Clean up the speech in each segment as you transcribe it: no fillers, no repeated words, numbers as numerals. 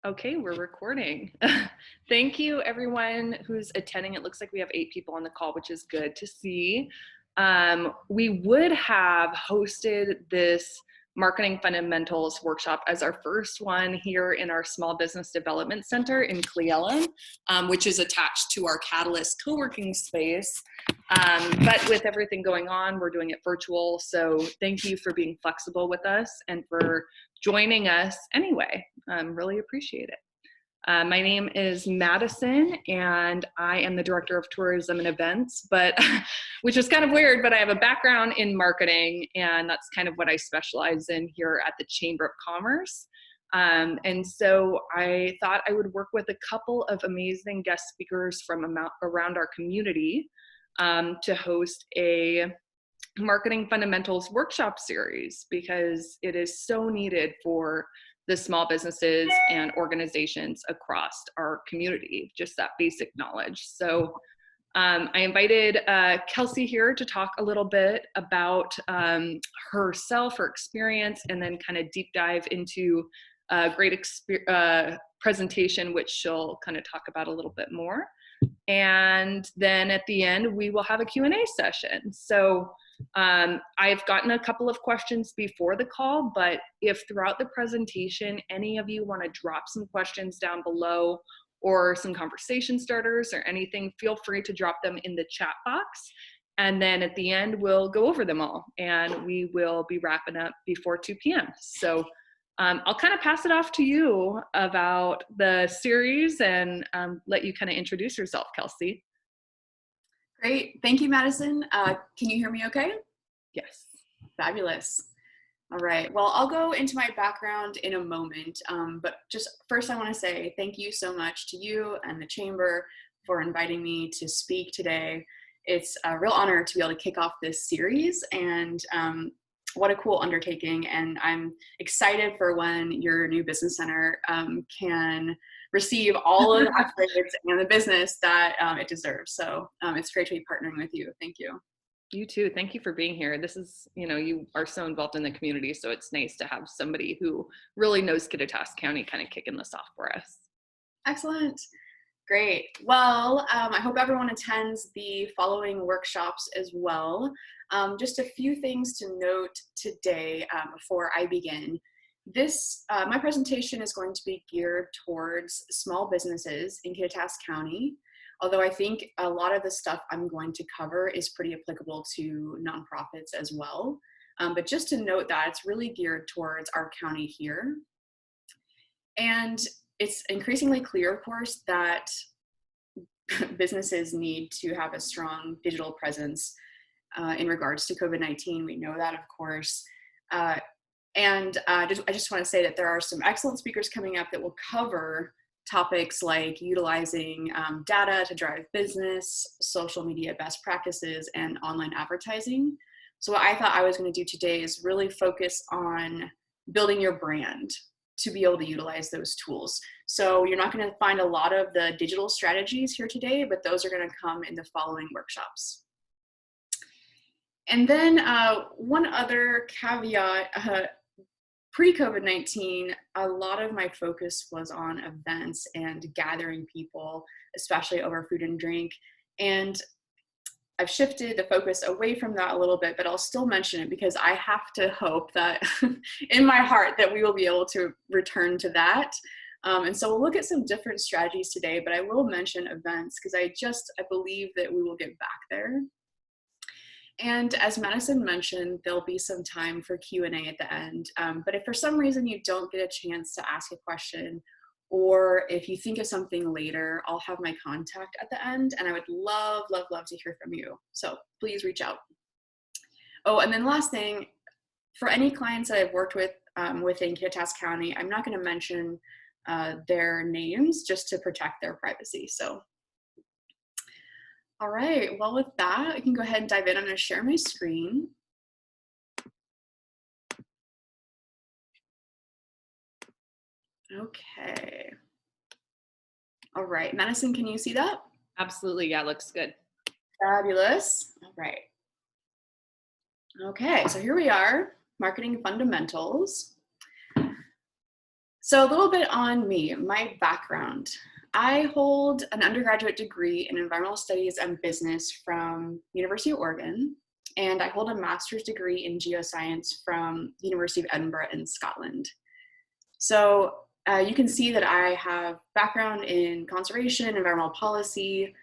Okay, we're recording. Thank you everyone who's attending. It looks like we have 8 people on the call, which is good to see. We would have hosted this marketing fundamentals workshop as our first one here in our small business development center in Cle Elum, which is attached to our Catalyst co-working space. But with everything going on, we're doing it virtual. So thank you for being flexible with us and for joining us anyway. Really appreciate it. My name is Madison, and I am the Director of Tourism and Events, but which is kind of weird, but I have a background in marketing, and that's kind of what I specialize in here at the Chamber of Commerce. And so I thought I would work with a couple of amazing guest speakers from around our community to host a marketing fundamentals workshop series, because it is so needed for the small businesses and organizations across our community, just that basic knowledge. So I invited Kelsey here to talk a little bit about herself, her experience, and then kind of deep dive into a great presentation, which she'll kind of talk about a little bit more. And then at the end, we will have a Q&A session. So I've gotten a couple of questions before the call, but if throughout the presentation, any of you want to drop some questions down below or some conversation starters or anything, feel free to drop them in the chat box. And then at the end, we'll go over them all, and we will be wrapping up before 2 p.m. So I'll kind of pass it off to you about the series and let you kind of introduce yourself, Kelsey. Great. Thank you, Madison. Can you hear me okay? Yes. Fabulous. All right. Well, I'll go into my background in a moment, but just first I want to say thank you so much to you and the Chamber for inviting me to speak today. It's a real honor to be able to kick off this series, and what a cool undertaking. And I'm excited for when your new business center can receive all of the accolades and the business that it deserves. So it's great to be partnering with you. Thank you. You too. Thank you for being here. This is, you are so involved in the community, so it's nice to have somebody who really knows Kittitas County kind of kicking this off for us. Excellent. Great. Well, I hope everyone attends the following workshops as well. Just a few things to note today before I begin. My presentation is going to be geared towards small businesses in Kittitas County, although I think a lot of the stuff I'm going to cover is pretty applicable to nonprofits as well. But just to note that it's really geared towards our county here. And it's increasingly clear, of course, that businesses need to have a strong digital presence in regards to COVID-19. We know that, of course. And I just want to say that there are some excellent speakers coming up that will cover topics like utilizing data to drive business, social media best practices, and online advertising. So what I thought I was going to do today is really focus on building your brand to be able to utilize those tools. So you're not going to find a lot of the digital strategies here today, but those are going to come in the following workshops. And then one other caveat, pre-COVID-19, a lot of my focus was on events and gathering people, especially over food and drink. And I've shifted the focus away from that a little bit, but I'll still mention it because I have to hope that in my heart that we will be able to return to that. And so we'll look at some different strategies today, but I will mention events because I believe that we will get back there. And as Madison mentioned, there'll be some time for Q&A at the end. But if for some reason you don't get a chance to ask a question, or if you think of something later, I'll have my contact at the end, and I would love, love, love to hear from you. So please reach out. Oh, and then last thing, for any clients that I've worked with within Kittitas County, I'm not going to mention their names just to protect their privacy. So, all right, well, with that, I can go ahead and dive in. I'm going to share my screen. Okay. All right, Madison, can you see that? Absolutely, yeah, looks good. Fabulous. All right. Okay, so here we are, marketing fundamentals. So a little bit on me, my background. I hold an undergraduate degree in environmental studies and business from University of Oregon, and I hold a master's degree in geoscience from the University of Edinburgh in Scotland. So you can see that I have background in conservation, environmental policy,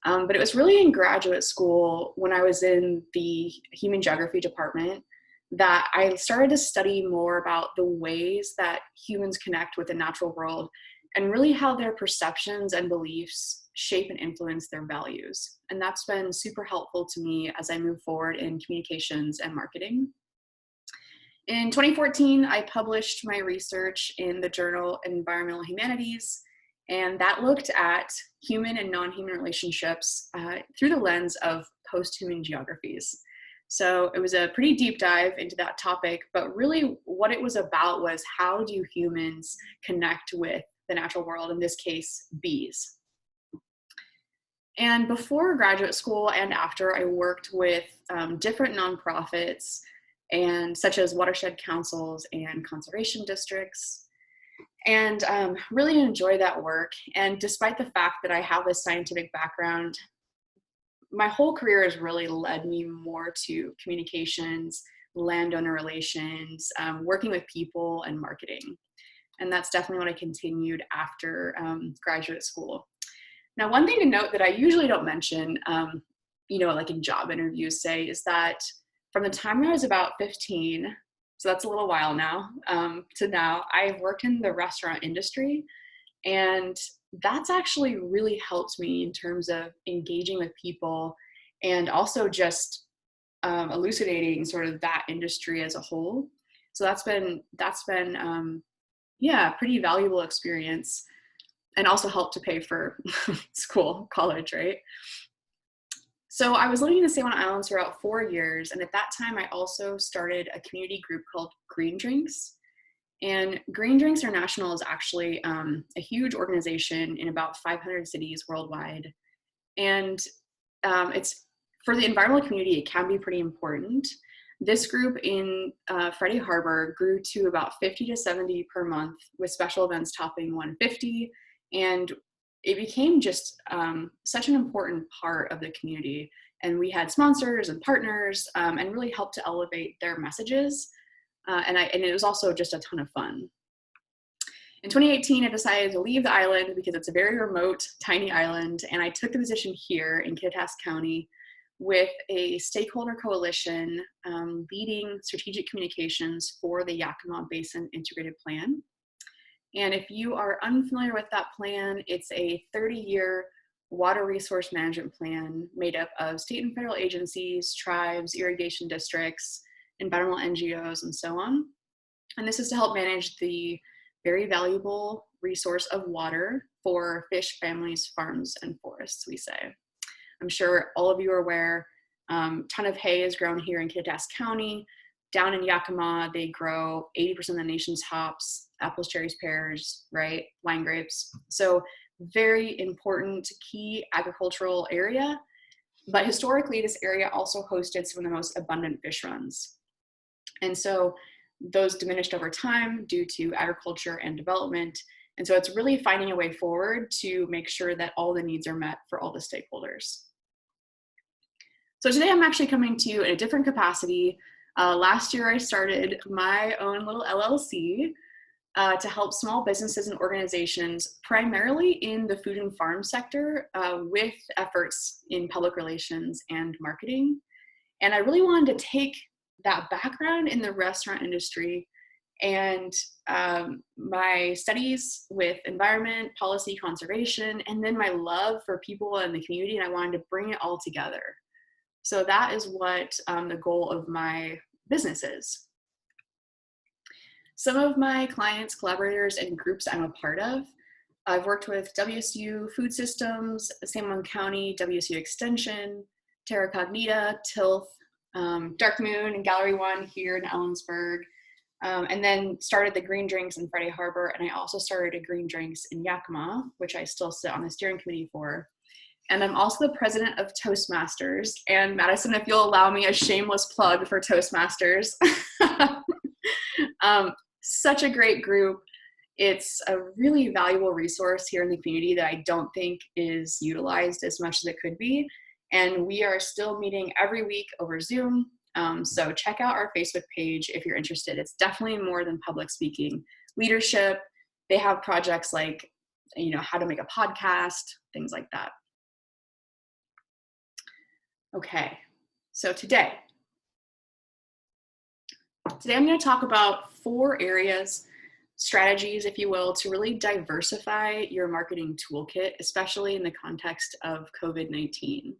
but it was really in graduate school when I was in the human geography department that I started to study more about the ways that humans connect with the natural world and really how their perceptions and beliefs shape and influence their values. And that's been super helpful to me as I move forward in communications and marketing. In 2014, I published my research in the journal Environmental Humanities, and that looked at human and non-human relationships through the lens of post-human geographies. So it was a pretty deep dive into that topic, but really what it was about was how do humans connect with the natural world, in this case, bees. And before graduate school and after, I worked with different nonprofits and such as watershed councils and conservation districts, and really enjoy that work. And despite the fact that I have this scientific background, my whole career has really led me more to communications, landowner relations, working with people, and marketing. And that's definitely what I continued after graduate school. Now, one thing to note that I usually don't mention, like in job interviews say, is that from the time I was about 15, so that's a little while now, to now, I've worked in the restaurant industry. And that's actually really helped me in terms of engaging with people and also just elucidating sort of that industry as a whole. So that's been pretty valuable experience, and also helped to pay for college, right? So I was living in the San Juan Islands for about 4 years, and at that time I also started a community group called Green Drinks. And Green Drinks International is actually a huge organization in about 500 cities worldwide. And it's for the environmental community, it can be pretty important. This group in Freddie Harbor grew to about 50 to 70 per month, with special events topping 150. And it became just such an important part of the community. And we had sponsors and partners and really helped to elevate their messages. And it was also just a ton of fun. In 2018, I decided to leave the island because it's a very remote, tiny island, and I took the position here in Kittitas County with a stakeholder coalition leading strategic communications for the Yakima Basin Integrated Plan. And if you are unfamiliar with that plan, it's a 30-year water resource management plan made up of state and federal agencies, tribes, irrigation districts, environmental NGOs, and so on. And this is to help manage the very valuable resource of water for fish, families, farms, and forests, we say. I'm sure all of you are aware, ton of hay is grown here in Kittitas County. Down in Yakima, they grow 80% of the nation's hops, apples, cherries, pears, right? Wine grapes. So very important key agricultural area. But historically, this area also hosted some of the most abundant fish runs. And so those diminished over time due to agriculture and development. And so it's really finding a way forward to make sure that all the needs are met for all the stakeholders. So today I'm actually coming to you in a different capacity. Last year I started my own little LLC to help small businesses and organizations, primarily in the food and farm sector, with efforts in public relations and marketing. And I really wanted to take that background in the restaurant industry and my studies with environment, policy, conservation, and then my love for people and the community, and I wanted to bring it all together. So that is what the goal of my business is. Some of my clients, collaborators, and groups I'm a part of, I've worked with WSU Food Systems, San Juan County, WSU Extension, Terra Cognita, Tilth, Dark Moon, and Gallery One here in Ellensburg, and then started the Green Drinks in Freddie Harbor, and I also started a Green Drinks in Yakima, which I still sit on the steering committee for. And I'm also the president of Toastmasters. And Madison, if you'll allow me a shameless plug for Toastmasters. Such a great group. It's a really valuable resource here in the community that I don't think is utilized as much as it could be. And we are still meeting every week over Zoom. So check out our Facebook page if you're interested. It's definitely more than public speaking. Leadership, they have projects like, how to make a podcast, things like that. Okay, so today I'm going to talk about 4 areas, strategies, if you will, to really diversify your marketing toolkit, especially in the context of COVID-19.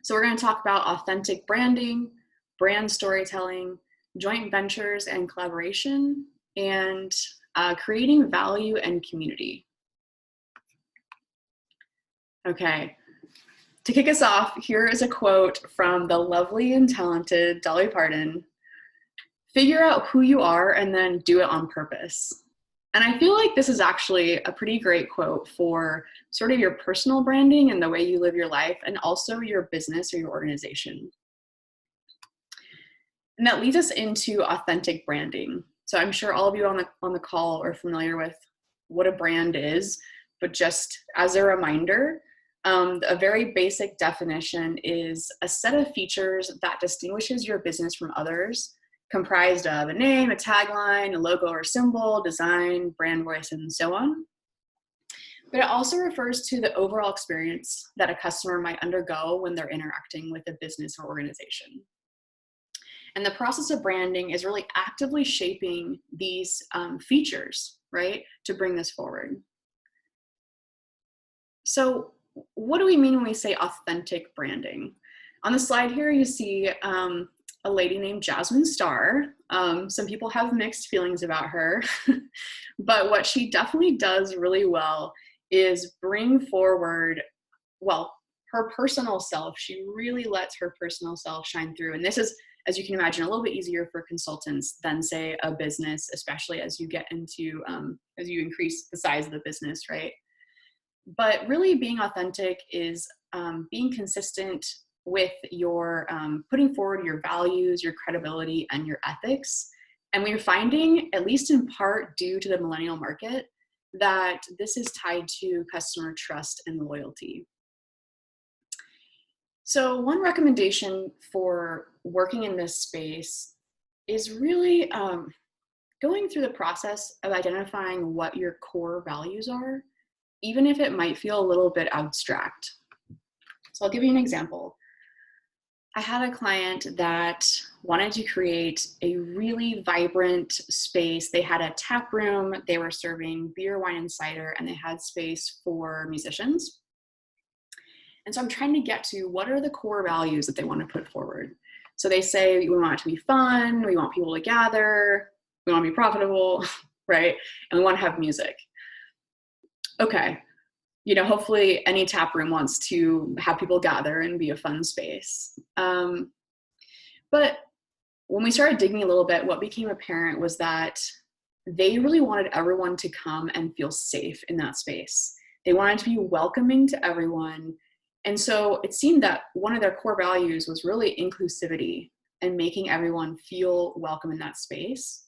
So we're going to talk about authentic branding, brand storytelling, joint ventures and collaboration, and creating value and community. Okay, to kick us off, here is a quote from the lovely and talented Dolly Parton. Figure out who you are and then do it on purpose. And I feel like this is actually a pretty great quote for sort of your personal branding and the way you live your life, and also your business or your organization. And that leads us into authentic branding. So I'm sure all of you on the call are familiar with what a brand is, but just as a reminder, a very basic definition is a set of features that distinguishes your business from others, comprised of a name, a tagline, a logo or symbol, design, brand voice, and so on. But it also refers to the overall experience that a customer might undergo when they're interacting with a business or organization. And the process of branding is really actively shaping these features, right, to bring this forward. So what do we mean when we say authentic branding? On the slide here, you see a lady named Jasmine Star. Some people have mixed feelings about her, but what she definitely does really well is bring forward, her personal self. She really lets her personal self shine through. And this is, as you can imagine, a little bit easier for consultants than, say, a business, especially as you get into, as you increase the size of the business, right? But really being authentic is being consistent with your putting forward your values, your credibility, and your ethics. And we're finding, at least in part due to the millennial market, that this is tied to customer trust and loyalty. So one recommendation for working in this space is really going through the process of identifying what your core values are, even if it might feel a little bit abstract. So I'll give you an example. I had a client that wanted to create a really vibrant space. They had a tap room, they were serving beer, wine, and cider, and they had space for musicians. And so I'm trying to get to what are the core values that they want to put forward. So they say, we want it to be fun, we want people to gather, we want to be profitable, right? And we want to have music. Okay. Hopefully any tap room wants to have people gather and be a fun space. But when we started digging a little bit, what became apparent was that they really wanted everyone to come and feel safe in that space. They wanted to be welcoming to everyone. And so it seemed that one of their core values was really inclusivity and making everyone feel welcome in that space.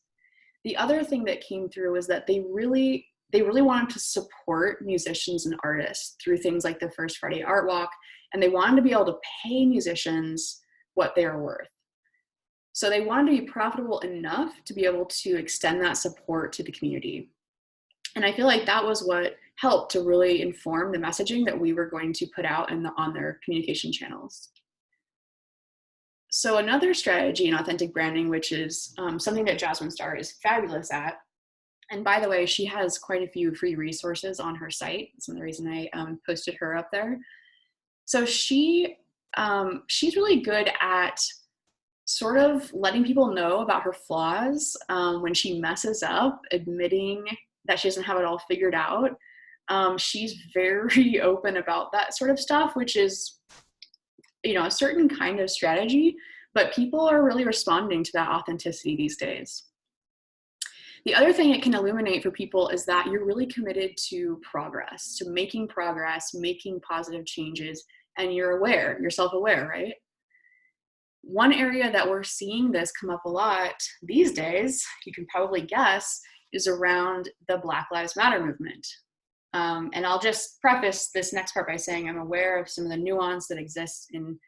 The other thing that came through was that they really wanted to support musicians and artists through things like the First Friday Art Walk, and they wanted to be able to pay musicians what they are worth. So they wanted to be profitable enough to be able to extend that support to the community. And I feel like that was what helped to really inform the messaging that we were going to put out on their communication channels. So another strategy in authentic branding, which is something that Jasmine Star is fabulous at, and by the way, she has quite a few free resources on her site. That's another reason I posted her up there. So she's really good at sort of letting people know about her flaws when she messes up, admitting that she doesn't have it all figured out. She's very open about that sort of stuff, which is, a certain kind of strategy, but people are really responding to that authenticity these days. The other thing it can illuminate for people is that you're really committed to progress, to making progress, making positive changes, and you're self-aware, right? One area that we're seeing this come up a lot these days, you can probably guess, is around the Black Lives Matter movement. And I'll just preface this next part by saying I'm aware of some of the nuance that exists in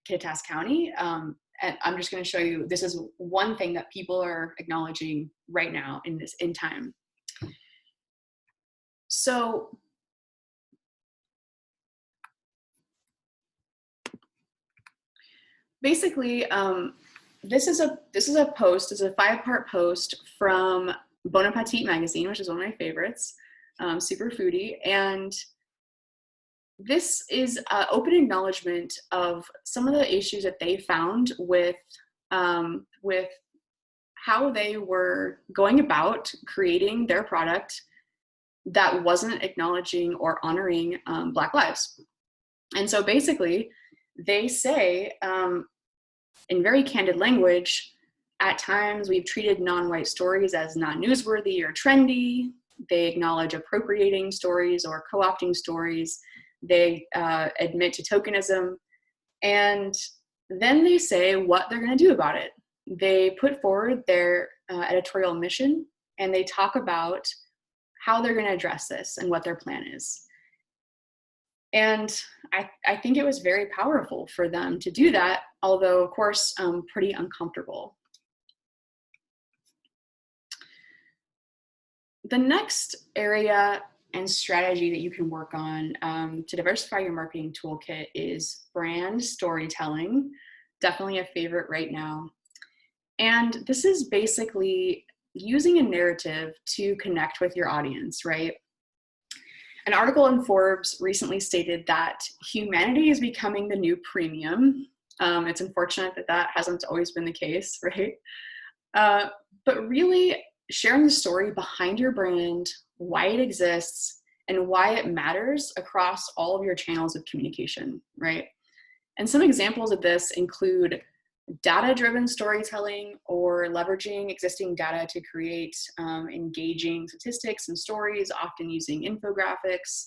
Kittitas County. And I'm just going to show you, this is one thing that people are acknowledging right now in time. So basically, this is a post, it's a 5-part post from Bon Appetit magazine, which is one of my favorites, super foodie. And this is an open acknowledgement of some of the issues that they found with how they were going about creating their product that wasn't acknowledging or honoring Black lives. And so basically, they say, in very candid language, at times we've treated non-white stories as not newsworthy or trendy. They acknowledge appropriating stories or co-opting stories. They admit to tokenism. And then they say what they're going to do about it. They put forward their editorial mission, and they talk about how they're going to address this and what their plan is. And I think it was very powerful for them to do that, although, of course, pretty uncomfortable. The next area and strategy that you can work on to diversify your marketing toolkit is brand storytelling. Definitely a favorite right now. And this is basically using a narrative to connect with your audience, right? An article in Forbes recently stated that humanity is becoming the new premium. It's unfortunate that that hasn't always been the case, right? But really sharing the story behind your brand, why it exists, and why it matters across all of your channels of communication, right? And some examples of this include data-driven storytelling or leveraging existing data to create engaging statistics and stories, often using infographics,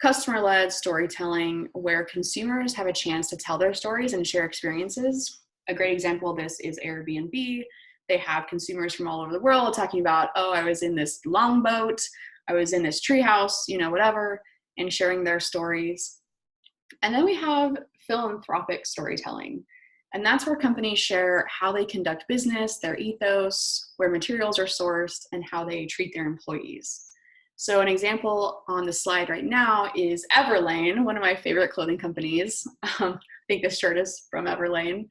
customer-led storytelling where consumers have a chance to tell their stories and share experiences. A great example of this is Airbnb. They have consumers from all over the world talking about, oh, I was in this longboat, I was in this treehouse, you know, whatever, and sharing their stories. And then we have philanthropic storytelling. And that's where companies share how they conduct business, their ethos, where materials are sourced, and how they treat their employees. So an example on the slide right now is Everlane, one of my favorite clothing companies. I think this shirt is from Everlane.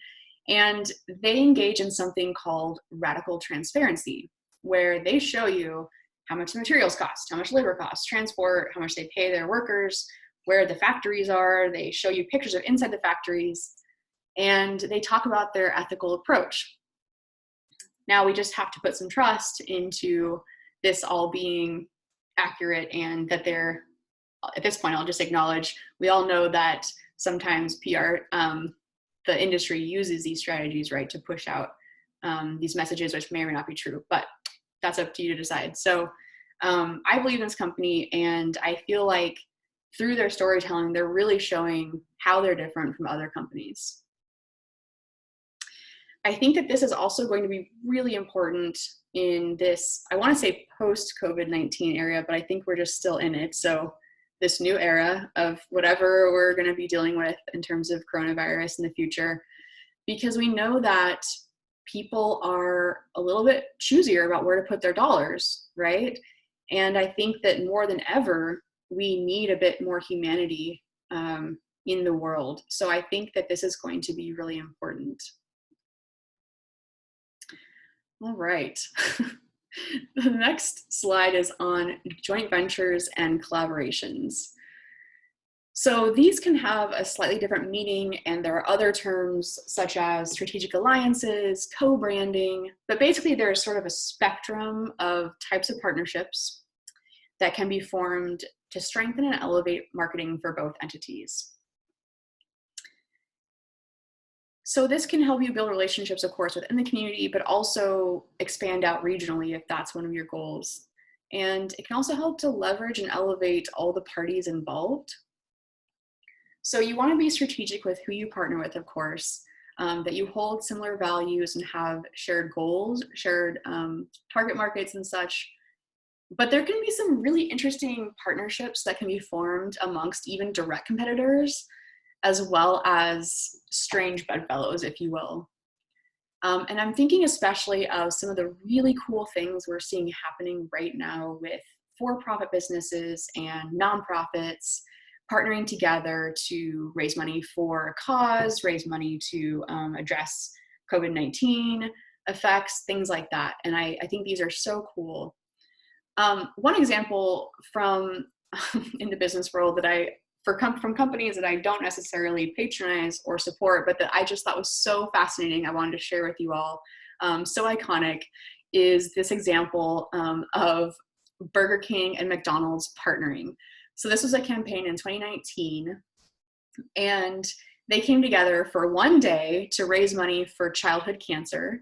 And they engage in something called radical transparency, where they show you how much the materials cost, how much labor costs, transport, how much they pay their workers, where the factories are. They show you pictures of inside the factories. And they talk about their ethical approach. Now we just have to put some trust into this all being accurate, and that they're, at this point, I'll just acknowledge, we all know that sometimes PR, the industry uses these strategies, right, to push out these messages, which may or may not be true, but that's up to you to decide. So I believe in this company, and I feel like through their storytelling, they're really showing how they're different from other companies. I think that this is also going to be really important in this, I want to say post-COVID-19 era, but I think we're just still in it. So this new era of whatever we're going to be dealing with in terms of coronavirus in the future, because we know that people are a little bit choosier about where to put their dollars, right? And I think that more than ever, we need a bit more humanity in the world. So I think that this is going to be really important. All right. The next slide is on joint ventures and collaborations. So these can have a slightly different meaning, and there are other terms such as strategic alliances, co-branding, but basically there's sort of a spectrum of types of partnerships that can be formed to strengthen and elevate marketing for both entities. So this can help you build relationships, of course, within the community, but also expand out regionally if that's one of your goals. And it can also help to leverage and elevate all the parties involved. So you want to be strategic with who you partner with, of course. that you hold similar values and have shared goals, shared target markets and such. But there can be some really interesting partnerships that can be formed amongst even direct competitors, as well as strange bedfellows, if you will. And I'm thinking especially of some of the really cool things we're seeing happening right now with for-profit businesses and nonprofits partnering together to raise money for a cause, raise money to address COVID-19 effects, things like that. And I think these are so cool. One example from in the business world that from companies that I don't necessarily patronize or support, but that I just thought was so fascinating, I wanted to share with you all, so iconic, is this example of Burger King and McDonald's partnering. So this was a campaign in 2019, and they came together for one day to raise money for childhood cancer.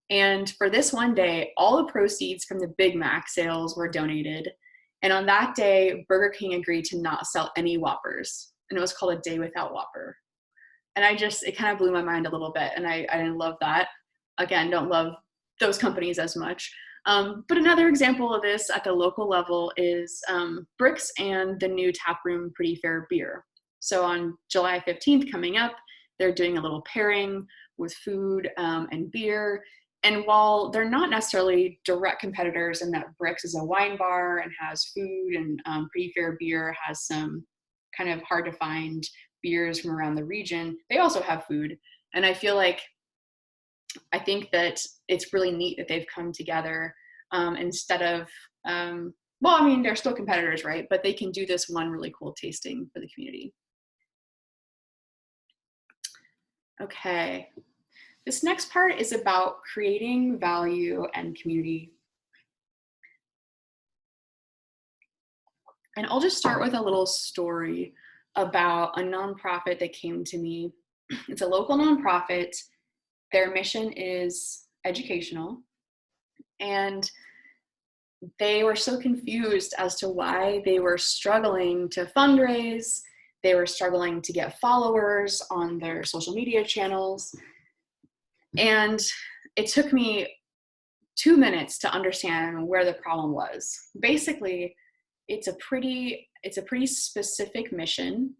And for this one day, all the proceeds from the Big Mac sales were donated. And on that day, Burger King agreed to not sell any Whoppers. And it was called A Day Without Whopper. And it kind of blew my mind a little bit. And I didn't love that. Again, don't love those companies as much. But another example of this at the local level is Bricks and the new taproom Pretty Fair beer. So on July 15th coming up, they're doing a little pairing with food and beer. And while they're not necessarily direct competitors in that Bricks is a wine bar and has food, and Pretty Fair Beer has some kind of hard to find beers from around the region, they also have food. And I think that it's really neat that they've come together instead of, they're still competitors, right? But they can do this one really cool tasting for the community. Okay. This next part is about creating value and community. And I'll just start with a little story about a nonprofit that came to me. It's a local nonprofit. Their mission is educational. And they were so confused as to why they were struggling to fundraise. They were struggling to get followers on their social media channels. And it took me 2 minutes to understand where the problem was. Basically, it's a pretty specific mission,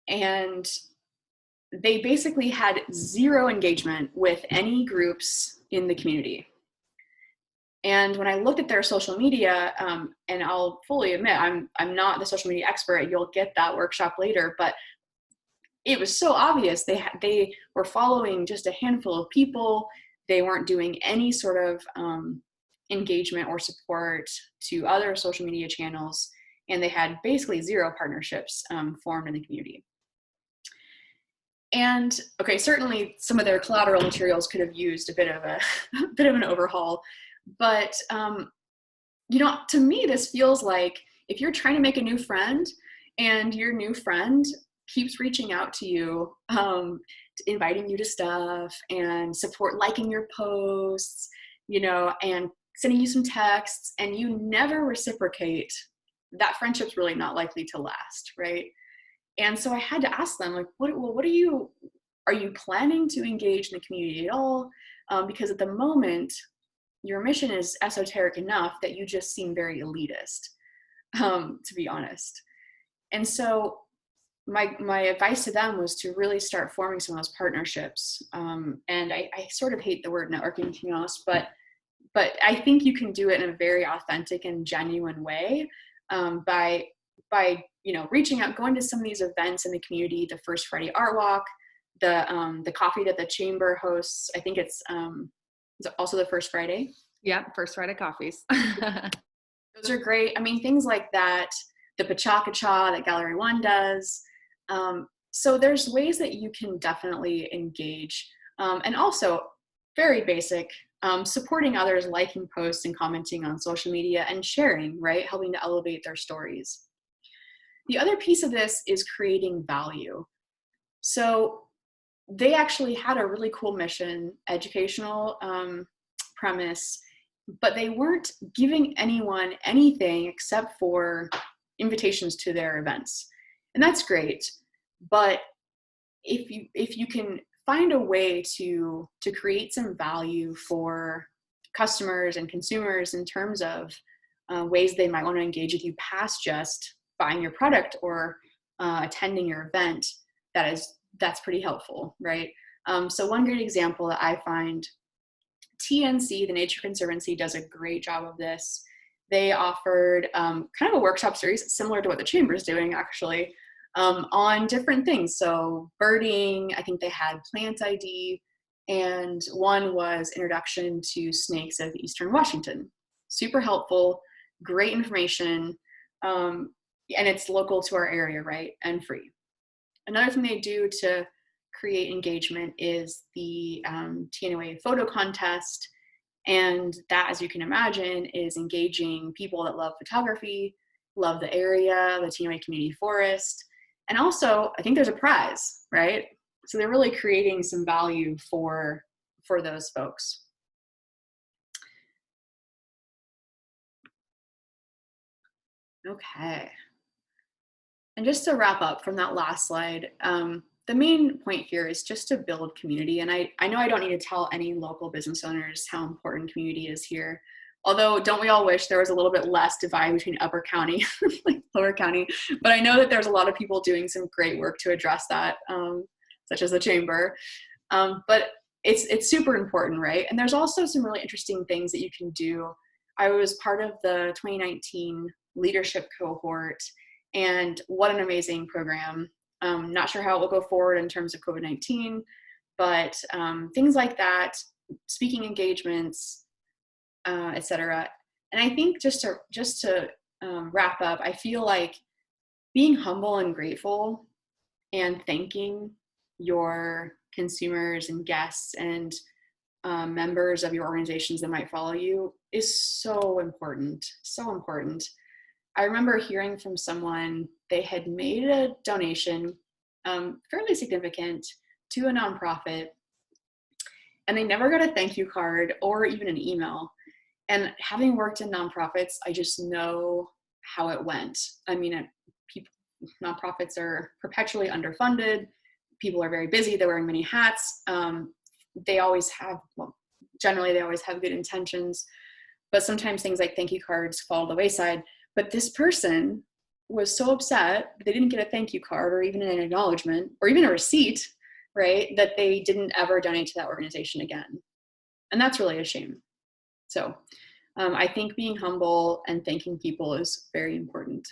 and they basically had zero engagement with any groups in the community. And when I looked at their social media, and I'll fully admit, I'm not the social media expert. You'll get that workshop later, but it was so obvious they were following just a handful of people. They weren't doing any sort of engagement or support to other social media channels, and they had basically zero partnerships formed in the community. And okay, certainly some of their collateral materials could have used a bit of an overhaul, but to me, this feels like if you're trying to make a new friend and your new friend keeps reaching out to you, inviting you to stuff and liking your posts, and sending you some texts, and you never reciprocate, that friendship's really not likely to last, right? And so I had to ask them, like, are you planning to engage in the community at all? Because at the moment, your mission is esoteric enough that you just seem very elitist, to be honest. And so my advice to them was to really start forming some of those partnerships. And I sort of hate the word networking, to be honest, but I think you can do it in a very authentic and genuine way by reaching out, going to some of these events in the community, the First Friday Art Walk, the coffee that the chamber hosts. I think it's also the First Friday. Yeah, First Friday coffees. Those are great. I mean, things like that, the Pacha that Gallery One does. So there's ways that you can definitely engage. And also, very basic, supporting others, liking posts and commenting on social media and sharing, right? Helping to elevate their stories. The other piece of this is creating value. So they actually had a really cool mission, educational premise, but they weren't giving anyone anything except for invitations to their events. And that's great. But if you can find a way to create some value for customers and consumers in terms of ways they might want to engage with you past just buying your product or attending your event. That's pretty helpful, right? So one great example that I find, TNC, the Nature Conservancy, does a great job of this. They offered kind of a workshop series similar to what the Chamber is doing, actually, on different things. So birding, I think they had plant ID, and one was introduction to snakes of Eastern Washington. Super helpful, great information, and it's local to our area, right, and free. Another thing they do to create engagement is the TNOA photo contest, and that, as you can imagine, is engaging people that love photography, love the area, the TNOA community forest, and also I think there's a prize, right? So they're really creating some value for those folks. Okay. And just to wrap up from that last slide, the main point here is just to build community. And I know I don't need to tell any local business owners how important community is here. Although, don't we all wish there was a little bit less divide between Upper County, like Lower County? But I know that there's a lot of people doing some great work to address that, such as the Chamber. But it's super important, right? And there's also some really interesting things that you can do. I was part of the 2019 leadership cohort, and what an amazing program. Not sure how it will go forward in terms of COVID-19, but things like that, speaking engagements, etc. And I think just to wrap up, I feel like being humble and grateful and thanking your consumers and guests and members of your organizations that might follow you is so important, so important. I remember hearing from someone, they had made a donation, fairly significant, to a nonprofit, and they never got a thank you card or even an email. And having worked in nonprofits, I just know how it went. I mean, nonprofits are perpetually underfunded. People are very busy. They're wearing many hats. They always have, well, generally they always have good intentions, but sometimes things like thank you cards fall to the wayside. But this person was so upset that they didn't get a thank you card or even an acknowledgement or even a receipt, right, that they didn't ever donate to that organization again. And that's really a shame. So I think being humble and thanking people is very important.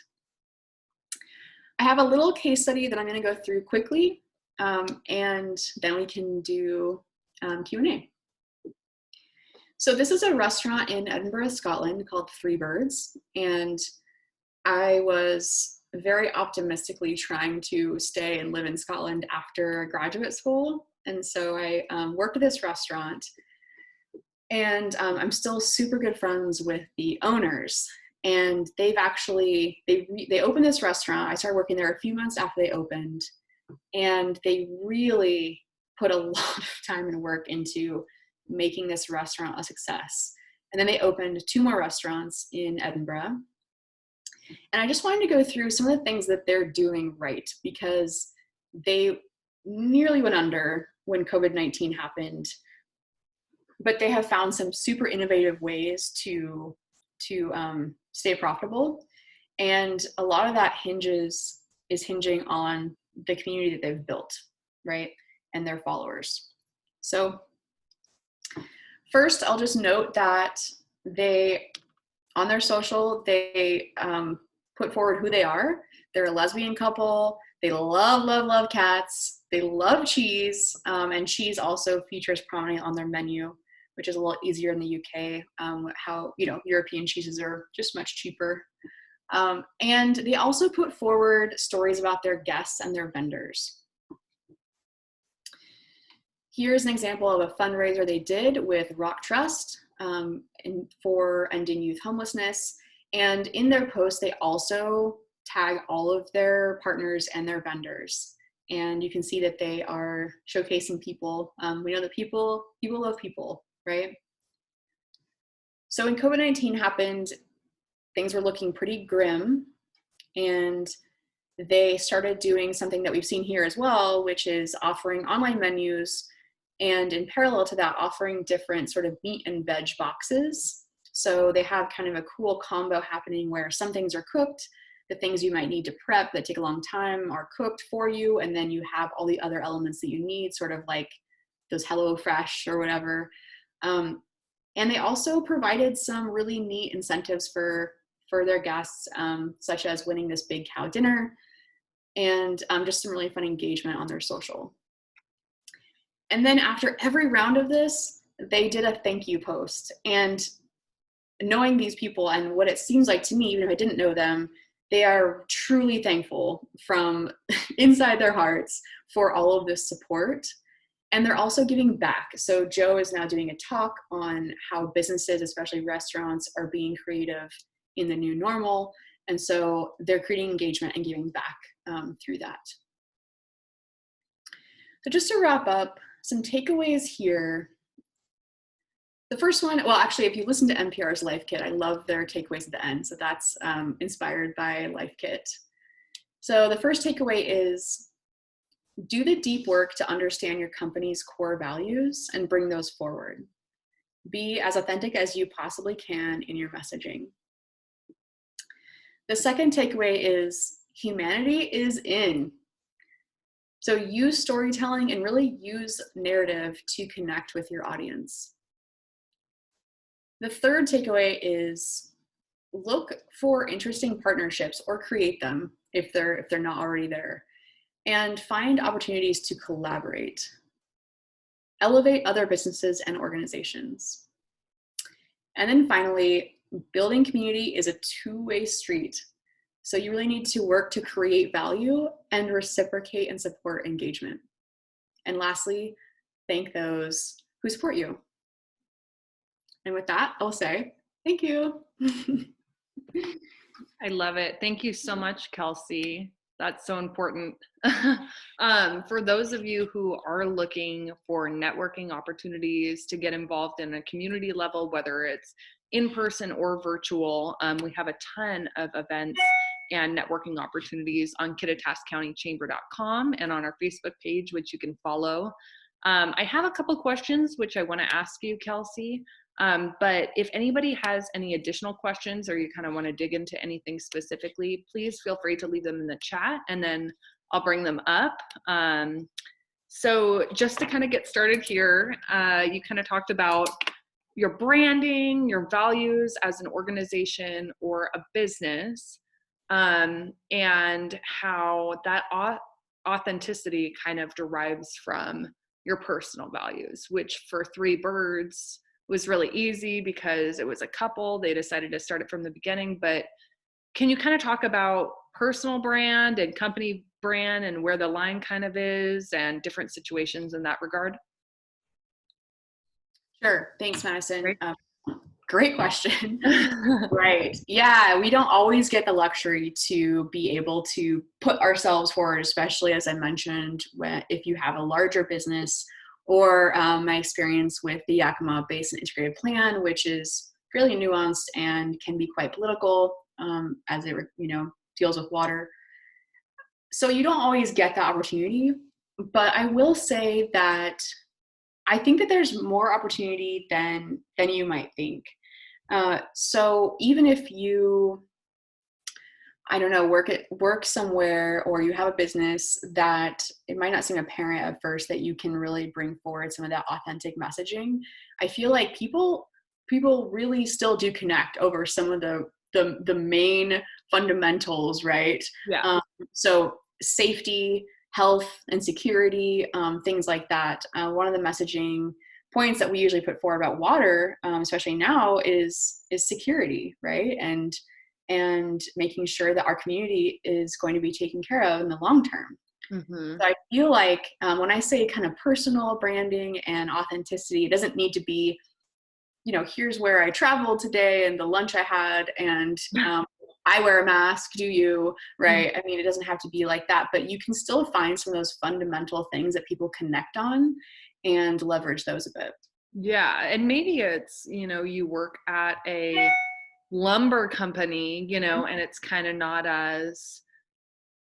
I have a little case study that I'm going to go through quickly, and then we can do Q&A. So this is a restaurant in Edinburgh, Scotland called Three Birds, and I was very optimistically trying to stay and live in Scotland after graduate school, and so I worked at this restaurant, and I'm still super good friends with the owners, and they've actually, they opened this restaurant. I started working there a few months after they opened, and they really put a lot of time and work into making this restaurant a success. And then they opened 2 more restaurants in Edinburgh. And I just wanted to go through some of the things that they're doing right, because they nearly went under when COVID-19 happened, but they have found some super innovative ways to stay profitable. And a lot of that is hinging on the community that they've built, right? And their followers. So first, I'll just note that they, on their social, they put forward who they are. They're a lesbian couple. They love, love, love cats. They love cheese, and cheese also features prominently on their menu, which is a little easier in the UK. How, European cheeses are just much cheaper. And they also put forward stories about their guests and their vendors. Here's an example of a fundraiser they did with Rock Trust for ending youth homelessness. And in their post, they also tag all of their partners and their vendors. And you can see that they are showcasing people. We know that people love people, right? So when COVID-19 happened, things were looking pretty grim. And they started doing something that we've seen here as well, which is offering online menus, and in parallel to that, offering different sort of meat and veg boxes. So they have kind of a cool combo happening where some things are cooked, the things you might need to prep that take a long time are cooked for you, and then you have all the other elements that you need, sort of like those HelloFresh or whatever. And they also provided some really neat incentives for their guests, such as winning this big cow dinner, and just some really fun engagement on their social. And then after every round of this, they did a thank you post. And knowing these people and what it seems like to me, even if I didn't know them, they are truly thankful from inside their hearts for all of this support. And they're also giving back. So Joe is now doing a talk on how businesses, especially restaurants, are being creative in the new normal. And so they're creating engagement and giving back through that. So just to wrap up, some takeaways here. The first one, well, actually, if you listen to NPR's Life Kit, I love their takeaways at the end. So that's inspired by Life Kit. So the first takeaway is do the deep work to understand your company's core values and bring those forward. Be as authentic as you possibly can in your messaging. The second takeaway is humanity is in. So use storytelling and really use narrative to connect with your audience. The third takeaway is look for interesting partnerships or create them if they're not already there, and find opportunities to collaborate. Elevate other businesses and organizations. And then finally, building community is a two-way street. So you really need to work to create value and reciprocate and support engagement. And lastly, thank those who support you. And with that, I'll say thank you. I love it. Thank you so much, Kelsey. That's so important. For those of you who are looking for networking opportunities to get involved in a community level, whether it's in person or virtual, we have a ton of events and networking opportunities on KittitasCountyChamber.com and on our Facebook page, which you can follow. I have a couple questions which I want to ask you, Kelsey. But if anybody has any additional questions or you kind of want to dig into anything specifically, please feel free to leave them in the chat and then I'll bring them up. So just to kind of get started here, you kind of talked about your branding, your values as an organization or a business, and how that authenticity kind of derives from your personal values, which for Three Birds was really easy because it was a couple. They decided to start it from the beginning. But can you kind of talk about personal brand and company brand and where the line kind of is and different situations in that regard? Sure. Thanks, Madison. Great question. Right. Yeah, we don't always get the luxury to be able to put ourselves forward, especially as I mentioned, if you have a larger business, or my experience with the Yakima Basin Integrated Plan, which is fairly nuanced and can be quite political as it deals with water. So you don't always get that opportunity, but I will say that I think that there's more opportunity than you might think. So even if you, I don't know, work somewhere or you have a business that it might not seem apparent at first that you can really bring forward some of that authentic messaging, I feel like people really still do connect over some of the main fundamentals, right? Yeah. So safety, health, and security, things like that. One of the messaging points that we usually put forward about water, especially now, is security, right? And making sure that our community is going to be taken care of in the long term. Mm-hmm. So I feel like when I say kind of personal branding and authenticity, it doesn't need to be, here's where I traveled today and the lunch I had and I wear a mask, do you, right? Mm-hmm. I mean, it doesn't have to be like that, but you can still find some of those fundamental things that people connect on and leverage those a bit. Yeah, and maybe it's, you work at a lumber company, and it's kind of not as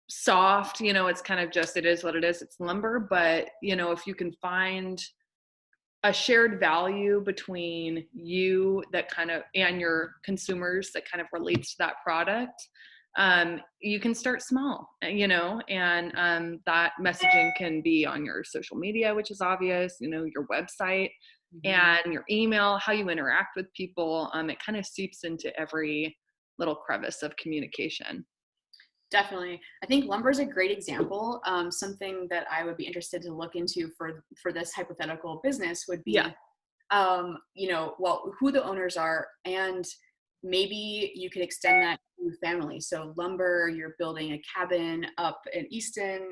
soft, it's kind of just, it is what it is, it's lumber. But, if you can find a shared value between you that kind of, and your consumers that kind of relates to that product, you can start small, and that messaging can be on your social media, which is obvious, your website and your email, how you interact with people. It kind of seeps into every little crevice of communication. Definitely. I think lumber is a great example. Something that I would be interested to look into for this hypothetical business would be, Yeah. Well, who the owners are, and maybe you could extend that to family. So lumber, you're building a cabin up in Easton,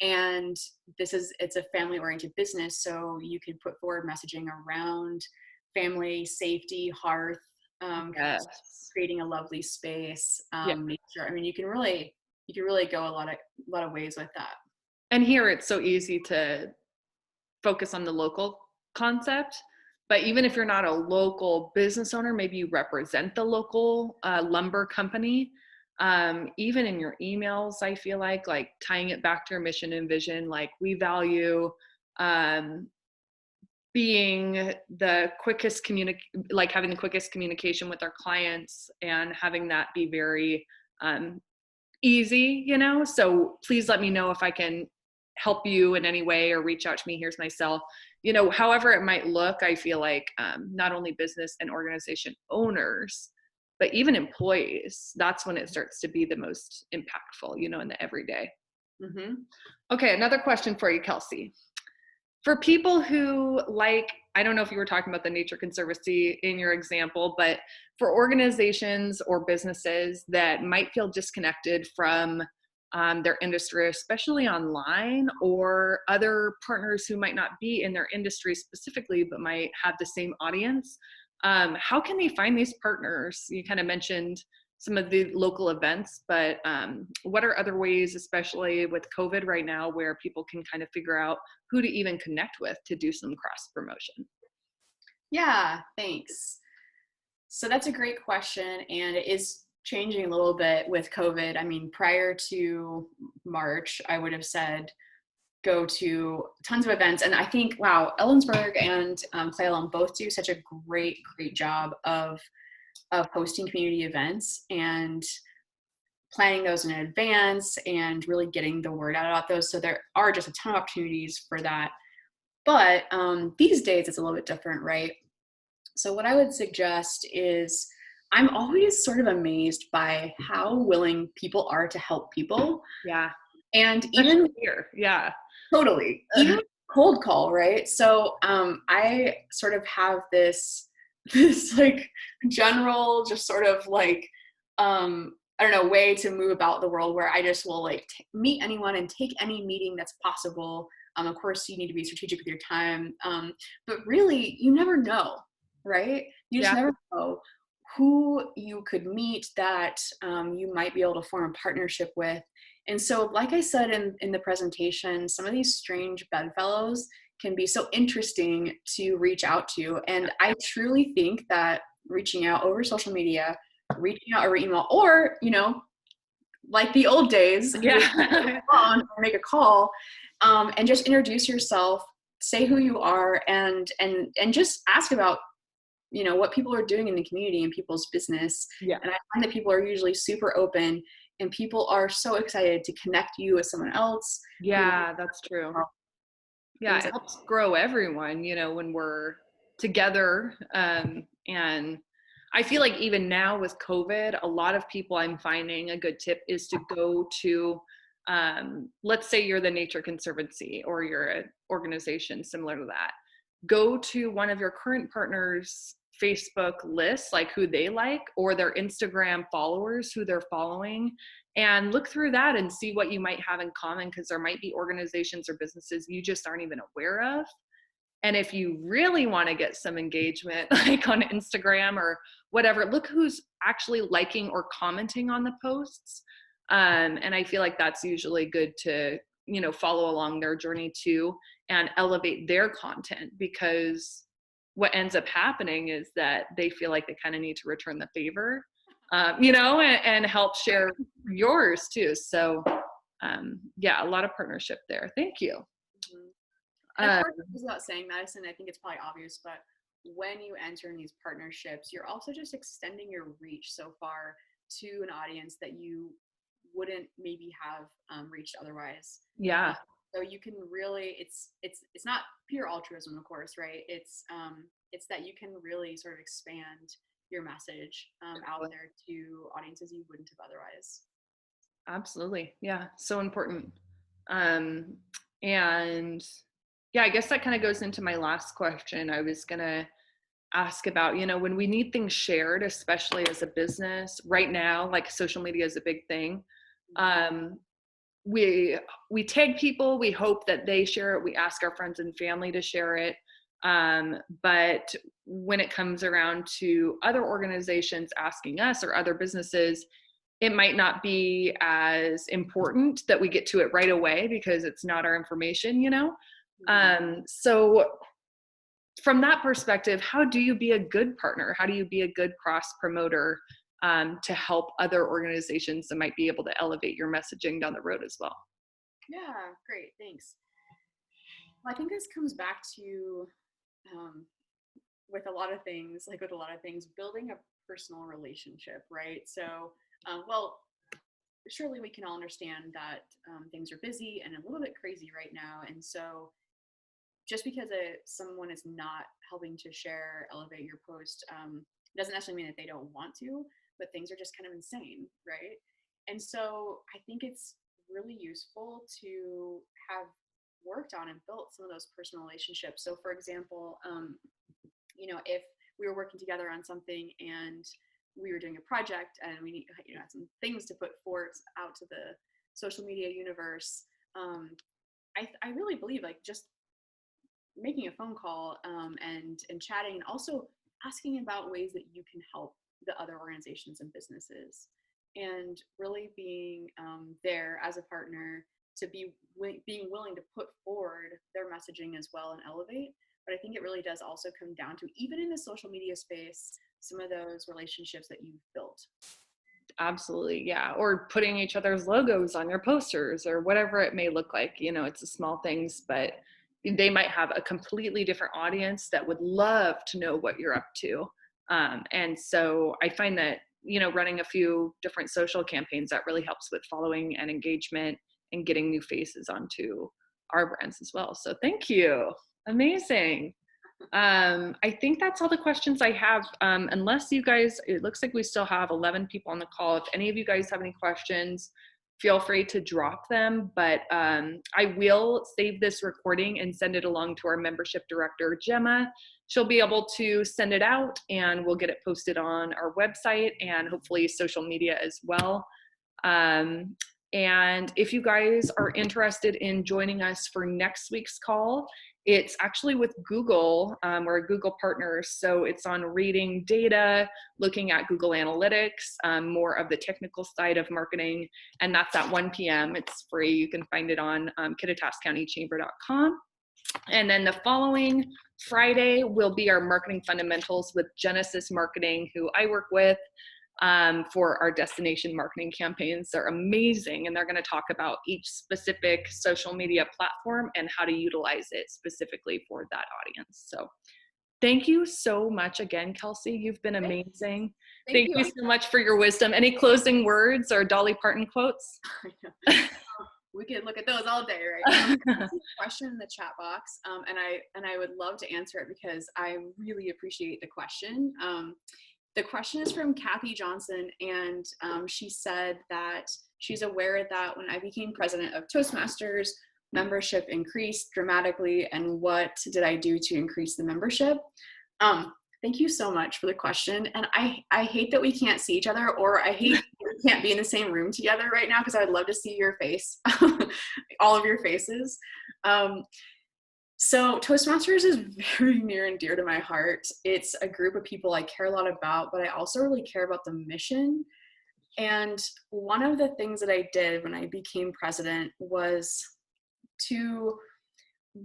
and it's a family oriented business. So you could put forward messaging around family, safety, hearth, kind of Yes. creating a lovely space, Yeah. nature. I mean, you can really go a lot of ways with that. And here it's so easy to focus on the local concept. But even if you're not a local business owner, maybe you represent the local lumber company. Even in your emails, I feel like tying it back to your mission and vision, like we value being the quickest like having the quickest communication with our clients and having that be very easy, so please let me know if I can help you in any way or reach out to me. Here's my cell. However it might look, I feel like not only business and organization owners, but even employees, that's when it starts to be the most impactful, in the everyday. Mm-hmm. Okay, another question for you, Kelsey. For people who I don't know if you were talking about the Nature Conservancy in your example, but for organizations or businesses that might feel disconnected from their industry, especially online, or other partners who might not be in their industry specifically, but might have the same audience, how can they find these partners? You kind of mentioned some of the local events, but what are other ways, especially with COVID right now, where people can kind of figure out who to even connect with to do some cross promotion? Yeah, thanks. So that's a great question, and it is changing a little bit with COVID. I mean, prior to March, I would have said go to tons of events, and I think, wow, Ellensburg and Clay Alum both do such a great job of hosting community events and planning those in advance and really getting the word out about those. So there are just a ton of opportunities for that. But these days it's a little bit different, right? So what I would suggest is, I'm always sort of amazed by how willing people are to help people. Yeah. And even here. Yeah. Totally. Even cold call, right? So I sort of have this like general, just sort of like I don't know, way to move about the world where I just will like meet anyone and take any meeting that's possible. Of course, you need to be strategic with your time, but really, you never know, right? You just never know who you could meet that you might be able to form a partnership with. And so, like I said in the presentation, some of these strange bedfellows can be so interesting to reach out to. And I truly think that reaching out over social media, reaching out over email, or, like the old days, make a call, and just introduce yourself, say who you are, and just ask about what people are doing in the community and people's business. Yeah. And I find that people are usually super open, and people are so excited to connect you with someone else. Yeah, that's true. Yeah, it helps grow everyone, when we're together. And I feel like even now with COVID, a lot of people, I'm finding a good tip is to go to, let's say you're the Nature Conservancy or you're an organization similar to that. Go to one of your current partners' Facebook lists, like who they like, or their Instagram followers, who they're following, and look through that and see what you might have in common, because there might be organizations or businesses you just aren't even aware of. And if you really want to get some engagement, like on Instagram or whatever, look who's actually liking or commenting on the posts. And I feel like that's usually good to, follow along their journey too, and elevate their content, because what ends up happening is that they feel like they kind of need to return the favor, and help share yours too. So yeah, a lot of partnership there. Thank you. Mm-hmm. And of course, it goes without saying, Madison, I think it's probably obvious, but when you enter in these partnerships, you're also just extending your reach so far to an audience that you wouldn't maybe have reached otherwise. Yeah. So you can really, it's not pure altruism, of course, right? It's that you can really sort of expand your message out there to audiences you wouldn't have otherwise. Absolutely. Yeah. So important. And yeah, I guess that kind of goes into my last question. I was going to ask about, when we need things shared, especially as a business right now, like social media is a big thing. We tag people, we hope that they share it. We ask our friends and family to share it. But when it comes around to other organizations asking us or other businesses, it might not be as important that we get to it right away because it's not our information, So from that perspective, how do you be a good partner? How do you be a good cross promoter to help other organizations that might be able to elevate your messaging down the road as well? Yeah, great, thanks. Well, I think this comes back to with a lot of things, building a personal relationship, right? So, well, surely we can all understand that things are busy and a little bit crazy right now. And so just because someone is not helping to share, elevate your post, doesn't necessarily mean that they don't want to, but things are just kind of insane, right? And so I think it's really useful to have worked on and built some of those personal relationships. So for example, if we were working together on something and we were doing a project and we had some things to put forth out to the social media universe, I really believe just making a phone call and chatting, and also asking about ways that you can help the other organizations and businesses, and really being there as a partner to being willing to put forward their messaging as well and elevate. But I think it really does also come down to, even in the social media space, some of those relationships that you've built. Absolutely. Yeah. Or putting each other's logos on your posters or whatever it may look like. It's the small things, but they might have a completely different audience that would love to know what you're up to. And so I find that, running a few different social campaigns, that really helps with following and engagement and getting new faces onto our brands as well. So thank you. Amazing. I think that's all the questions I have. Unless you guys, it looks like we still have 11 people on the call. If any of you guys have any questions, feel free to drop them. But I will save this recording and send it along to our membership director, Gemma. She'll be able to send it out and we'll get it posted on our website and hopefully social media as well. And if you guys are interested in joining us for next week's call, it's actually with Google. We're a Google partner, so it's on reading data, looking at Google Analytics, more of the technical side of marketing, and that's at 1 p.m. It's free. You can find it on KittitasCountyChamber.com. And then the following Friday will be our marketing fundamentals with Genesis Marketing, who I work with for our destination marketing campaigns. They're amazing, and they're going to talk about each specific social media platform and how to utilize it specifically for that audience. So thank you so much again, Kelsey. You've been amazing. Thank you so much for your wisdom. Any closing words or Dolly Parton quotes? We could look at those all day, right? There's a question in the chat box, and I would love to answer it because I really appreciate the question. The question is from Kathy Johnson, and she said that she's aware that when I became president of Toastmasters, membership increased dramatically, and what did I do to increase the membership? Thank you so much for the question. And I hate that we can't see each other, or I hate that we can't be in the same room together right now, because I would love to see your face, all of your faces. So Toastmasters is very near and dear to my heart. It's a group of people I care a lot about, but I also really care about the mission. And one of the things that I did when I became president was to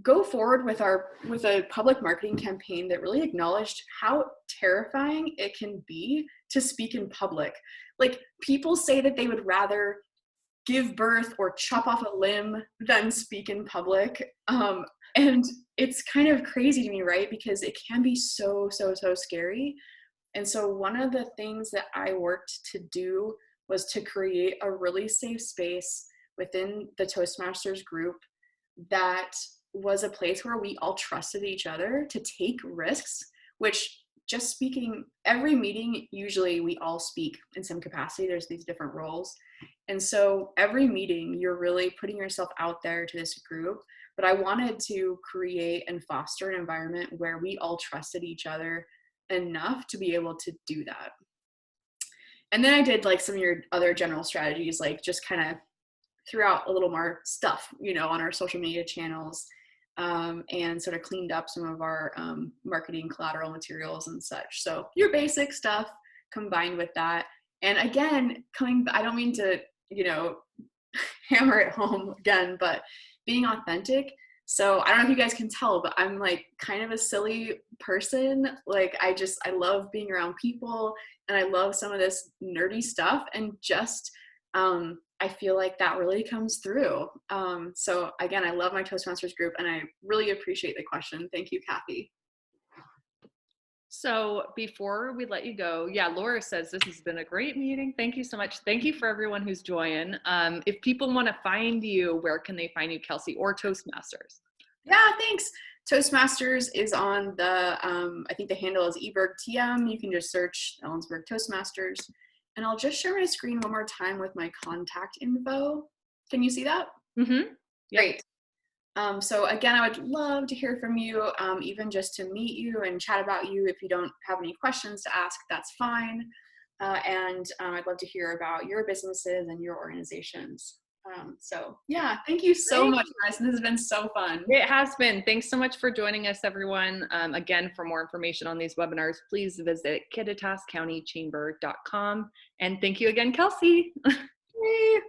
go forward with a public marketing campaign that really acknowledged how terrifying it can be to speak in public. Like, people say that they would rather give birth or chop off a limb than speak in public. And it's kind of crazy to me, right? Because it can be so scary. And so one of the things that I worked to do was to create a really safe space within the Toastmasters group that was a place where we all trusted each other to take risks, which, just speaking, every meeting, usually we all speak in some capacity. There's these different roles. And so every meeting, you're really putting yourself out there to this group. But I wanted to create and foster an environment where we all trusted each other enough to be able to do that. And then I did like some of your other general strategies, like just kind of threw out a little more stuff, you know, on our social media channels, and sort of cleaned up some of our marketing collateral materials and such. So your basic stuff combined with that. And again, I don't mean to, you know, hammer it home again, but being authentic. So I don't know if you guys can tell, but I'm like kind of a silly person. Like, I love being around people, and I love some of this nerdy stuff, and just, I feel like that really comes through. So again, I love my Toastmasters group, and I really appreciate the question. Thank you, Kathy. So before we let you go, yeah, Laura says this has been a great meeting. Thank you so much. Thank you for everyone who's joined. If people want to find you, where can they find you, Kelsey, or Toastmasters? Yeah, thanks. Toastmasters is on the, I think the handle is ebergtm. You can just search Ellensburg Toastmasters. And I'll just share my screen one more time with my contact info. Can you see that? Mm-hmm. Yep. Great. So again, I would love to hear from you, even just to meet you and chat about you. If you don't have any questions to ask, that's fine. And I'd love to hear about your businesses and your organizations. So yeah, thank you so much, guys. This has been so fun. It has been. Thanks so much for joining us, everyone. Again, for more information on these webinars, please visit kittitascountychamber.com. And thank you again, Kelsey. Yay.